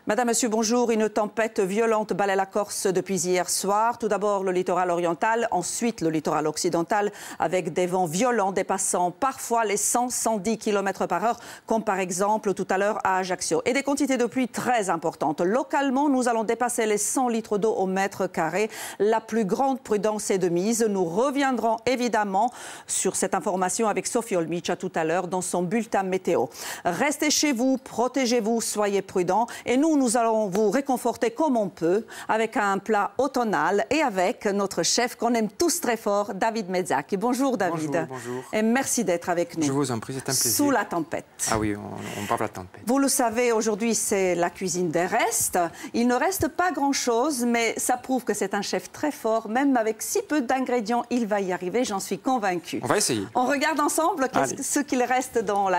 Madame, Monsieur, bonjour. Une tempête violente balaie la Corse depuis hier soir. Tout d'abord le littoral oriental, ensuite le littoral occidental, avec des vents violents dépassant parfois les 100-110 km/h, comme par exemple tout à l'heure à Ajaccio. Et des quantités de pluie très importantes. Localement, nous allons dépasser les 100 litres d'eau au mètre carré. La plus grande prudence est de mise. Nous reviendrons évidemment sur cette information avec Sophie Olmica tout à l'heure dans son bulletin météo. Restez chez vous, protégez-vous, soyez prudents. Et nous allons vous réconforter comme on peut avec un plat automnal et avec notre chef qu'on aime tous très fort, David Mezzaki. Bonjour David. Bonjour, bonjour. Et merci d'être avec nous. Je vous en prie, c'est un plaisir. Sous la tempête. Ah oui, on parle de la tempête. Vous le savez, aujourd'hui c'est la cuisine des restes. Il ne reste pas grand-chose, mais ça prouve que c'est un chef très fort. Même avec si peu d'ingrédients, il va y arriver, j'en suis convaincue. On va essayer. On regarde ensemble ce qu'il reste dans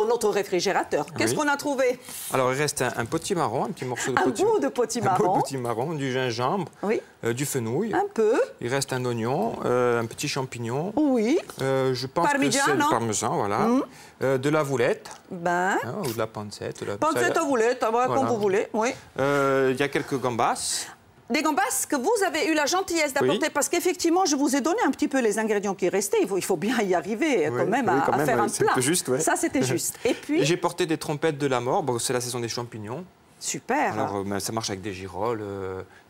notre réfrigérateur. Qu'est-ce qu'on a trouvé? Alors il reste un potimarron, un petit morceau de bout de potimarron. Un bout de potimarron, du gingembre, oui. Du fenouil. Un peu. Il reste un oignon, un petit champignon. Oui. Je pense que c'est le parmesan, voilà. De la voulette. Ou de la pancette. Pancette ou voulette, voilà. Comme vous voulez. Oui. Il y a quelques gambas. Des gambas que vous avez eu la gentillesse d'apporter, parce qu'effectivement, je vous ai donné un petit peu les ingrédients qui restaient. Il faut bien y arriver quand même à faire un plat. Juste, ouais. Ça, c'était juste. Et puis... J'ai porté des trompettes de la mort. Bon, c'est la saison des champignons. Super. Alors, ça marche avec des girolles,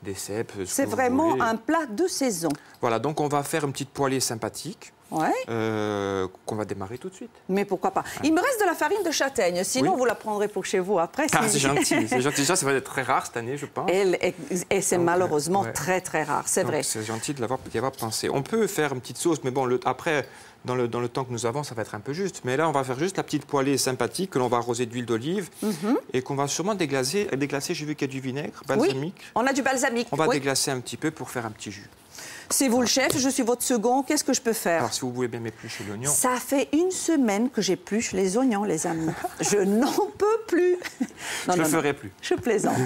des cèpes. C'est vraiment un plat de saison. Voilà, donc on va faire une petite poêlée sympathique. Ouais. Qu'on va démarrer tout de suite. Mais pourquoi pas. Il me reste de la farine de châtaigne, sinon vous la prendrez pour chez vous après. Ah, c'est gentil, c'est gentil. Ça va être très rare cette année, je pense. Et c'est malheureusement très très rare, c'est vrai. C'est gentil d'y avoir pensé. On peut faire une petite sauce, mais bon, après, dans le temps que nous avons, ça va être un peu juste. Mais là, on va faire juste la petite poêlée sympathique que l'on va arroser d'huile d'olive et qu'on va sûrement déglacer. J'ai vu qu'il y a du vinaigre balsamique. Oui, on a du balsamique. On va déglacer un petit peu pour faire un petit jus. C'est vous le chef, je suis votre second. Qu'est-ce que je peux faire? Alors, si vous voulez bien m'éplucher l'oignon. Ça fait une semaine que j'épluche les oignons, les amis. Je n'en peux plus. Je ne le ferai plus. Je plaisante.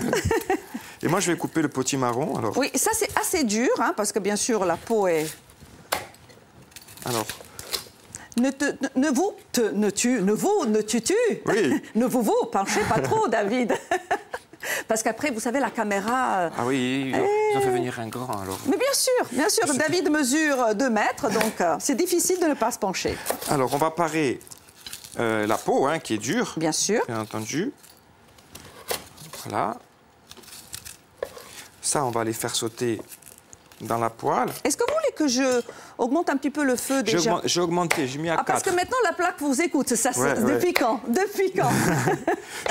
Et moi, je vais couper le potimarron. Alors. Oui, ça, c'est assez dur, parce que bien sûr, la peau est... Alors... Ne vous penchez pas trop, David. Parce qu'après, vous savez, la caméra... Ah oui, ils ont fait venir un grand, alors. Mais bien sûr, David mesure 2 mètres, donc c'est difficile de ne pas se pencher. Alors, on va parer la peau, qui est dure. Bien sûr. Bien entendu. Voilà. Ça, on va les faire sauter dans la poêle. Est-ce que vous voulez que je augmente un petit peu le feu déjà? J'ai augmenté, j'ai mis à 4. Parce que maintenant, la plaque vous écoute. Ça, depuis quand? Depuis quand?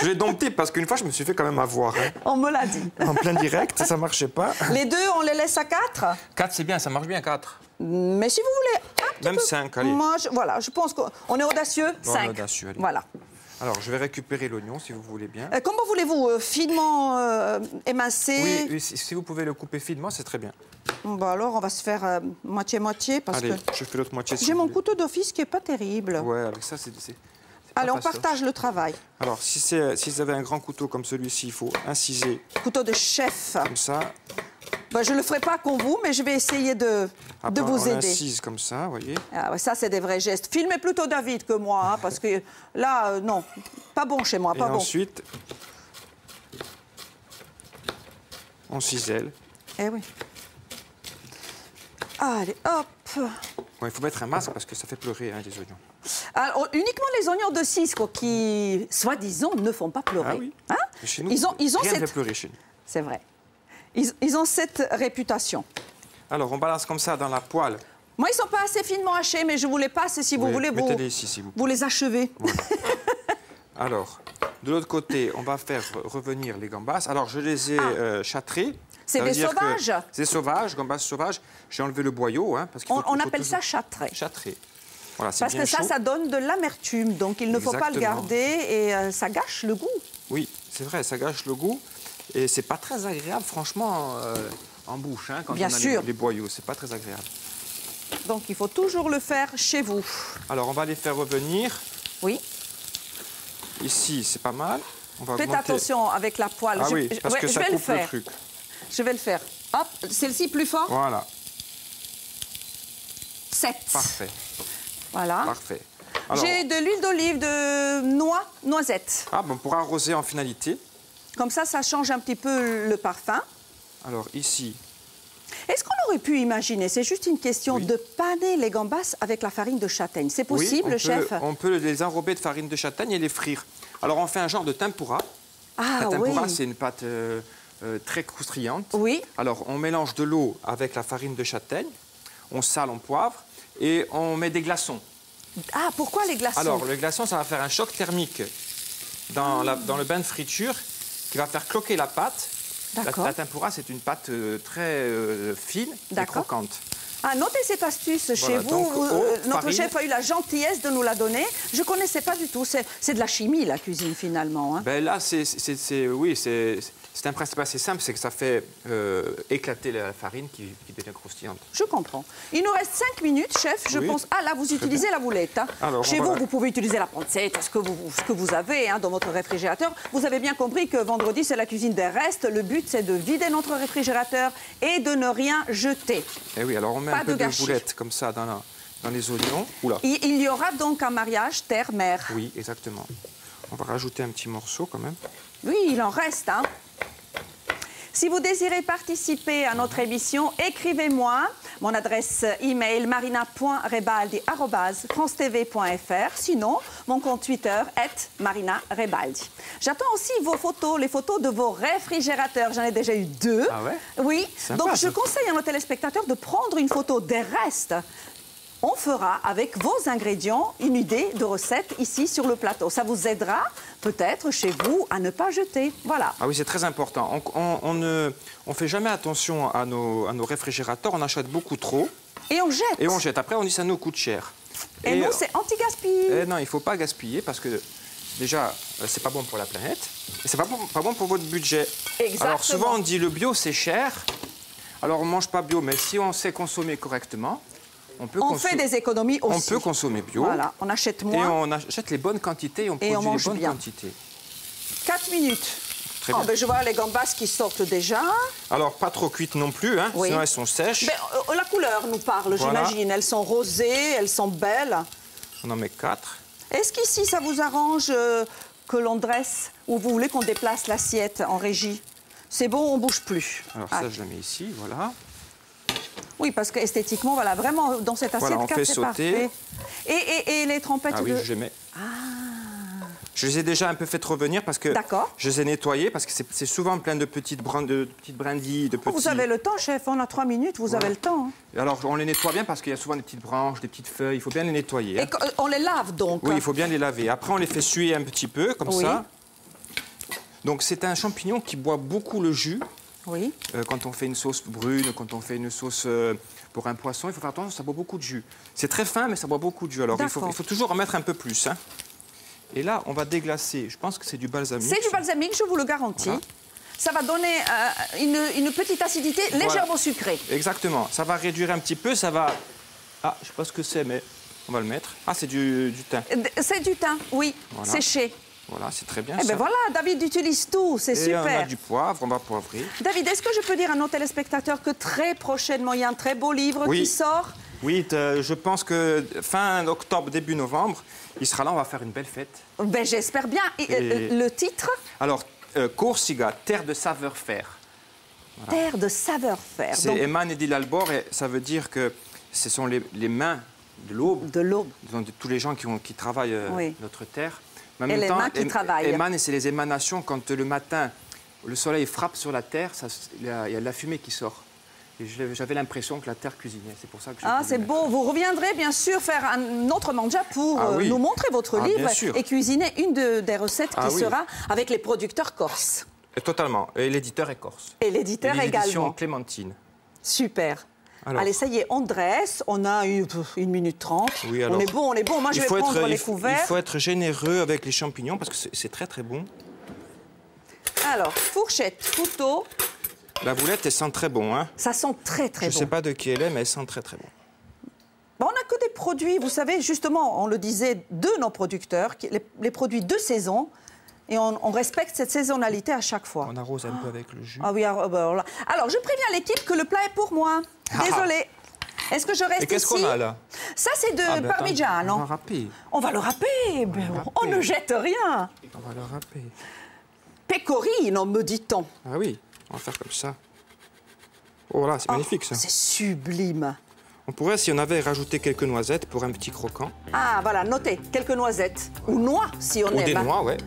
Je l'ai dompté parce qu'une fois, je me suis fait quand même avoir. On me l'a dit. En plein direct, ça ne marchait pas. Les deux, on les laisse à 4? 4, c'est bien, ça marche bien, 4. Mais si vous voulez un petit même peu... 5, allez. Moi, voilà, je pense qu'on est audacieux. Bon, 5. on est audacieux, allez. Voilà. Alors, je vais récupérer l'oignon, si vous voulez bien. Comment voulez-vous? Finement émincé? Oui, si vous pouvez le couper finement, c'est très bien. Bon, alors, on va se faire moitié-moitié, parce allez, que... je fais l'autre moitié. J'ai mon couteau d'office qui n'est pas terrible. Ouais, avec ça, c'est allez, on partage le travail. Alors, si vous avez un grand couteau comme celui-ci, il faut inciser. Couteau de chef. Comme ça. Ben, je ne le ferai pas comme vous, mais je vais essayer de vous aider. On incise comme ça, vous voyez. Ah, ouais, ça, c'est des vrais gestes. Filmez plutôt David que moi, parce que là, non, pas bon chez moi, pas bon. Et ensuite, on cisèle. Eh oui. Allez, hop. Bon, il faut mettre un masque parce que ça fait pleurer les oignons. Alors, uniquement les oignons de Cisco qui, soi-disant, ne font pas pleurer. Ah oui. Chez nous, ils ont rien cette... ne fait pleurer chez nous. C'est vrai. Ils ont cette réputation. Alors, on balance comme ça dans la poêle. Moi, ils ne sont pas assez finement hachés, mais je vous les passe et si vous voulez, mettez-les ici, s'il vous plaît. Vous les achevez. Voilà. Alors, de l'autre côté, on va faire revenir les gambas. Alors, je les ai châtrées. C'est des sauvages? C'est sauvage, gambas sauvages. J'ai enlevé le boyau. Parce qu'il on appelle ça châtré. Châtré. Voilà, parce que ça donne de l'amertume. Donc, il ne faut pas le garder et ça gâche le goût. Oui, c'est vrai, ça gâche le goût. Et c'est pas très agréable, franchement, en bouche, quand bien on a sûr. les boyaux. C'est pas très agréable. Donc, il faut toujours le faire chez vous. Alors, on va les faire revenir. Oui. Ici, c'est pas mal. On va Faites augmenter. attention avec la poêle. Ah oui, parce que ça coupe le truc. Je vais le faire. Hop, celle-ci plus fort. Voilà. 7. Parfait. Voilà. Parfait. Alors, j'ai de l'huile d'olive de noix, noisette. Ah, bon, pour arroser en finalité. Comme ça change un petit peu le parfum. Alors, ici. Est-ce qu'on aurait pu imaginer, c'est juste une question, de paner les gambas avec la farine de châtaigne? C'est possible, chef? On peut les enrober de farine de châtaigne et les frire. Alors, on fait un genre de tempura. Ah, la tempura, oui. c'est une pâte très croustillante. Oui. Alors, on mélange de l'eau avec la farine de châtaigne, on sale, on poivre et on met des glaçons. Ah, pourquoi les glaçons? Alors, le glaçon, ça va faire un choc thermique dans le bain de friture qui va faire cloquer la pâte. La tempura, c'est une pâte très fine et croquante. Ah, notez cette astuce chez vous. Donc, notre farine. chef a eu la gentillesse de nous la donner. Je ne connaissais pas du tout. C'est de la chimie, la cuisine, finalement. Hein. Ben là, c'est un principe assez simple, c'est que ça fait éclater la farine qui devient croustillante. Je comprends. Il nous reste 5 minutes, chef. Je pense. Ah, là, vous utilisez la boulette. Hein. Alors, chez vous, vous pouvez utiliser la pancette, ce que vous avez hein, dans votre réfrigérateur. Vous avez bien compris que vendredi, c'est la cuisine des restes. Le but, c'est de vider notre réfrigérateur et de ne rien jeter. Eh oui, alors on met un peu de boulette comme ça dans les oignons. Oula. Il y aura donc un mariage terre-mère. Oui, exactement. On va rajouter un petit morceau quand même. Oui, il en reste. Hein. Si vous désirez participer à notre émission, écrivez-moi. Mon adresse email marina.rebaldi@francetv.fr. Sinon, mon compte Twitter @marina-rebaldi. J'attends aussi vos photos, les photos de vos réfrigérateurs. J'en ai déjà eu 2. Ah ouais? Oui. Sympa, donc, je ça. conseille à nos téléspectateurs de prendre une photo des restes. On fera avec vos ingrédients une idée de recette ici sur le plateau. Ça vous aidera peut-être chez vous à ne pas jeter. Voilà. Ah oui, c'est très important. On ne fait jamais attention à nos réfrigérateurs. On achète beaucoup trop. Et on jette. Et on jette. Après, on dit ça nous coûte cher. Et nous, c'est anti-gaspi. Non, il ne faut pas gaspiller parce que déjà, c'est pas bon pour la planète. Et c'est pas bon pour votre budget. Exactement. Alors souvent, on dit le bio, c'est cher. Alors on ne mange pas bio, mais si on sait consommer correctement, on fait des économies aussi. On peut consommer bio. Voilà, on achète Et moins. on achète les bonnes quantités et on produit les bonnes quantités. 4 minutes. Très bien. Ben, je vois les gambas qui sortent déjà. Alors, pas trop cuites non plus, hein, sinon elles sont sèches. Ben, la couleur nous parle, Voilà. j'imagine. Elles sont rosées, elles sont belles. On en met 4. Est-ce qu'ici, ça vous arrange que l'on dresse ou vous voulez qu'on déplace l'assiette en régie? C'est bon, on ne bouge plus. Alors ça, je la mets ici, voilà. Oui, parce qu'esthétiquement, voilà, vraiment, dans cette assiette, Voilà, on fait c'est sauter. parfait. Et les trempettes Ah oui, je mets. Je les ai déjà un peu fait revenir parce que je les ai nettoyés parce que c'est souvent plein de petites brindilles, de petits... Vous avez le temps, chef, on a 3 minutes, vous avez le temps. Hein. Alors, on les nettoie bien parce qu'il y a souvent des petites branches, des petites feuilles, il faut bien les nettoyer. Hein. Et on les lave donc? Oui, il faut bien les laver. Après, on les fait suer un petit peu, comme ça. Donc, c'est un champignon qui boit beaucoup le jus. Oui. Quand on fait une sauce brune, quand on fait une sauce pour un poisson, il faut faire attention, ça boit beaucoup de jus. C'est très fin, mais ça boit beaucoup de jus. Alors, il faut toujours en mettre un peu plus. Hein. Et là, on va déglacer. Je pense que c'est du balsamique. C'est du balsamique, je vous le garantis. Voilà. Ça va donner une petite acidité légèrement sucrée. Exactement. Ça va réduire un petit peu, ça va... Ah, je ne sais pas ce que c'est, mais on va le mettre. Ah, c'est du thym. C'est du thym, oui, voilà. Séché. Voilà, c'est très bien. Eh bien voilà, David utilise tout, c'est super. Et on a du poivre, on va poivrer. David, est-ce que je peux dire à nos téléspectateurs que très prochainement, il y a un très beau livre qui sort? Oui, je pense que fin octobre, début novembre, il sera là, on va faire une belle fête. Ben, j'espère bien. Et le titre? Alors, Corsica, terre de savoir-faire. Voilà. Terre de savoir-faire. C'est Eman Edil Albor, et ça veut dire que ce sont les mains de l'aube. De l'aube. De tous les gens qui travaillent notre terre. Et les mains qui travaillent. Eman, c'est les émanations. Quand le matin, le soleil frappe sur la terre, il y a de la fumée qui sort. J'avais l'impression que la terre cuisinait. C'est pour ça que c'est beau. Vous reviendrez bien sûr faire un autre manja pour nous montrer votre livre et cuisiner une des recettes qui sera avec les producteurs corses. Et totalement. Et l'éditeur est corse. Et l'éditeur également. L'édition Clémentine. Super. Alors. Allez, ça y est, on dresse. On a 1 minute 30. Oui, alors, on est bon. Moi, je vais prendre les couverts. Il faut être généreux avec les champignons parce que c'est très, très bon. Alors, fourchette, couteau. La boulette, elle sent très bon. Hein. Ça sent très, très bon. Je ne sais pas de qui elle est, mais elle sent très, très bon. que des produits, vous savez, justement, on le disait, de nos producteurs, les produits de saison. Et on respecte cette saisonnalité à chaque fois. On arrose un peu avec le jus. Ah oui, alors je préviens l'équipe que le plat est pour moi. Désolée. Est-ce que je reste ici? Et qu'est-ce qu'on a là? Ça, c'est de parmigiano. On va râper. On va le râper. On ne jette rien. On va le râper. Pecorino, me dit-on. Ah oui, on va faire comme ça. Oh là, c'est magnifique ça. C'est sublime. On pourrait, si on avait rajouté quelques noisettes pour un petit croquant. Ah, voilà, notez, quelques noisettes. Ou noix, si on aime. Ou des noix, ouais.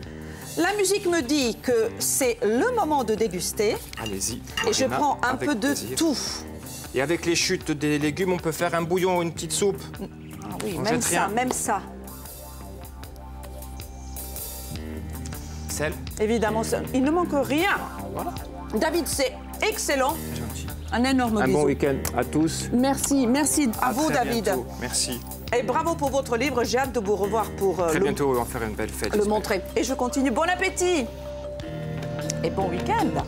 La musique me dit que c'est le moment de déguster. Allez-y. Et je prends un peu de tout. Et avec les chutes des légumes, on peut faire un bouillon ou une petite soupe. Ah oui, même ça, même ça. Sel. Évidemment, il ne manque rien. Voilà. David, c'est excellent. Gentil. Un énorme bisou. Un bon week-end à tous. Merci, merci à vous, David. Bientôt. Merci. Et bravo pour votre livre. J'ai hâte de vous revoir pour Très bientôt, on va faire une belle fête. le montrer. Et je continue. Bon appétit et bon week-end.